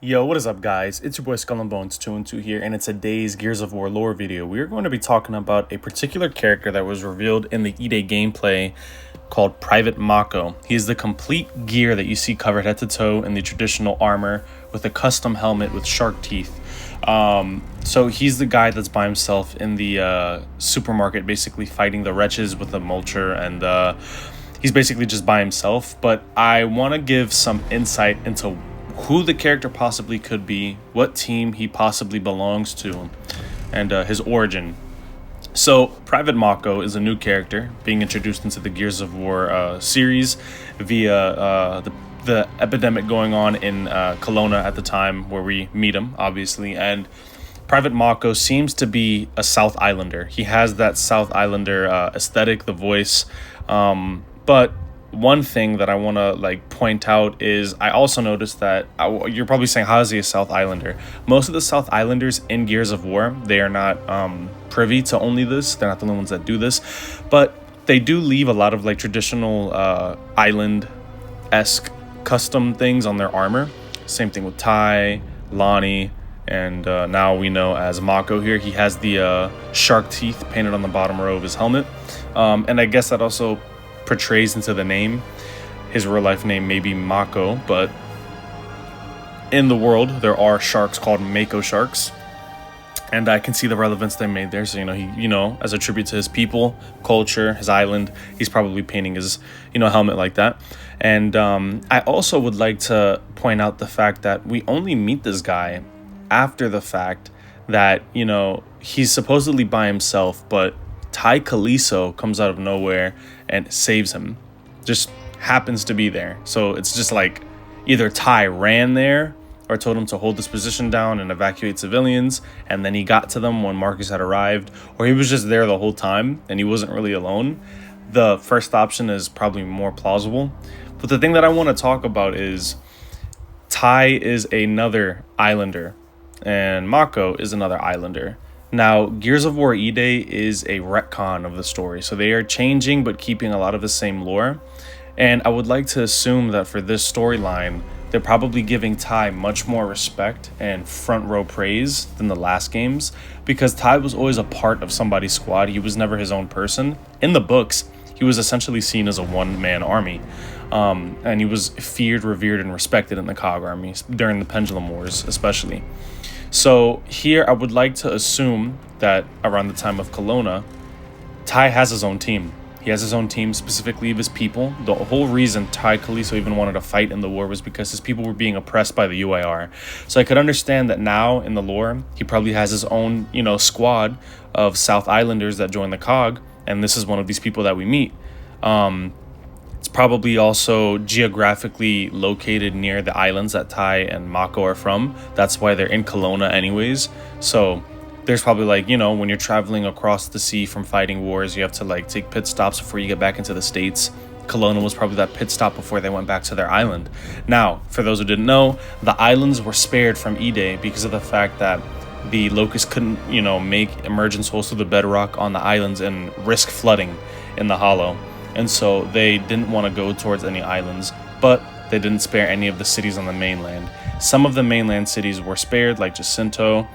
Yo, what is up, guys? It's your boy Skull and Bones 2 and 2 here, and in today's Gears of War lore video, we are going to be talking about a particular character that was revealed in the E-Day gameplay called Private Mako. He is the complete gear that you see covered head to toe in the traditional armor with a custom helmet with shark teeth. So he's the guy that's by himself in the supermarket, basically fighting the wretches with the mulcher, and he's basically just by himself. But I want to give some insight into who the character possibly could be, what team he possibly belongs to, and his origin. So, Private Mako is a new character being introduced into the Gears of War series via the epidemic going on in Kelowna at the time where we meet him, obviously. And Private Mako seems to be a South Islander. He has that South Islander aesthetic, the voice, but one thing that I want to point out is I also noticed that you're probably saying, how is he a South Islander? Most of the South Islanders in Gears of War, they are not privy to only this. They're not the only ones that do this, but they do leave a lot of traditional island-esque custom things on their armor. Same thing with Ty, Lonnie, and now we know as Mako here. He has the shark teeth painted on the bottom row of his helmet, and I guess that also portrays into the name. His real life name may be Mako, but in the world there are sharks called Mako sharks, and I can see the relevance they made there. So he as a tribute to his people, culture, his island, he's probably painting his helmet like that. And I also would like to point out the fact that we only meet this guy after the fact that he's supposedly by himself, but Ty Kaliso comes out of nowhere and saves him. Just happens to be there. So it's just like either Ty ran there or told him to hold this position down and evacuate civilians, and then he got to them when Marcus had arrived, or he was just there the whole time and he wasn't really alone. The first option is probably more plausible. But the thing that I want to talk about is Ty is another Islander and Mako is another Islander. Now, Gears of War E-Day is a retcon of the story, so they are changing but keeping a lot of the same lore. And I would like to assume that for this storyline, they're probably giving Ty much more respect and front row praise than the last games, because Ty was always a part of somebody's squad. He was never his own person. In the books, he was essentially seen as a one-man army, and he was feared, revered, and respected in the COG army during the Pendulum Wars, especially. So here I would like to assume that around the time of Kelowna, Ty has his own team. He has his own team, specifically of his people. The whole reason Ty Kaliso even wanted to fight in the war was because his people were being oppressed by the UIR. So I could understand that now in the lore, he probably has his own, squad of South Islanders that join the COG, and this is one of these people that we meet. It's probably also geographically located near the islands that Ty and Mako are from. That's why they're in Kelowna anyways. So there's probably when you're traveling across the sea from fighting wars, you have to take pit stops before you get back into the States. Kelowna was probably that pit stop before they went back to their island. Now, for those who didn't know, the islands were spared from E-Day because of the fact that the Locusts couldn't, make emergence holes through the bedrock on the islands and risk flooding in the Hollow. And so they didn't want to go towards any islands, but they didn't spare any of the cities on the mainland. Some of the mainland cities were spared, like Jacinto,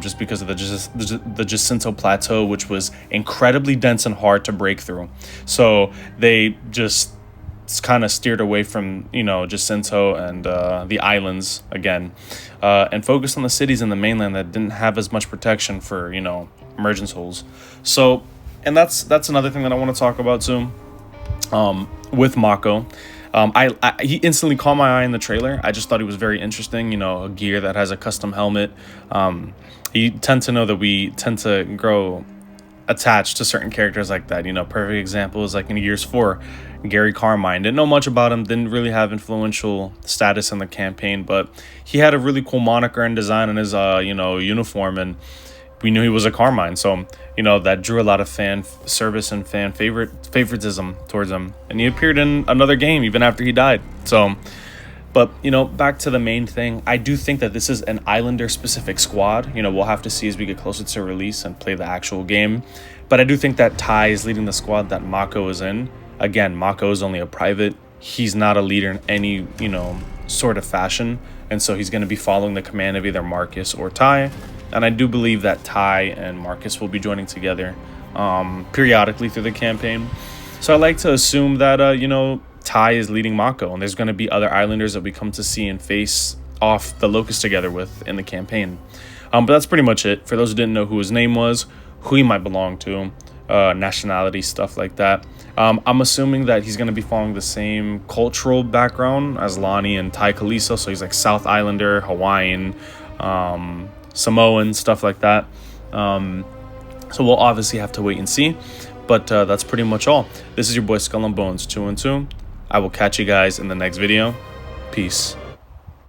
just because of the Jacinto Plateau, which was incredibly dense and hard to break through. So they just kind of steered away from, Jacinto and the islands again, and focused on the cities in the mainland that didn't have as much protection for, emergence holes. So, and that's another thing that I want to talk about too. With Mako, he instantly caught my eye in the trailer. I just thought he was very interesting. A gear that has a custom helmet. You tend to know that we tend to grow attached to certain characters like that. Perfect example is in Gears 4, Gary Carmine. Didn't know much about him. Didn't really have influential status in the campaign, but he had a really cool moniker and design on his uniform, and we knew he was a Carmine, so that drew a lot of fan service and fan favoritism towards him. And he appeared in another game even after he died. So, but back to the main thing, I do think that this is an Islander specific squad. We'll have to see as we get closer to release and play the actual game. But I do think that Ty is leading the squad that Mako is in. Again, Mako is only a private. He's not a leader in any sort of fashion, and so he's going to be following the command of either Marcus or Ty. And I do believe that Ty and Marcus will be joining together periodically through the campaign. So I like to assume that you know, Ty is leading Mako, and there's going to be other islanders that we come to see and face off the Locust together with in the campaign. But that's pretty much it. For those who didn't know who his name was, who he might belong to, nationality, stuff like that. I'm assuming that he's going to be following the same cultural background as Lonnie and Ty Kaliso. So he's like South Islander, Hawaiian, Samoan, stuff like that. So we'll obviously have to wait and see. But that's pretty much all. This is your boy Skull and Bones 212. I will catch you guys in the next video. Peace.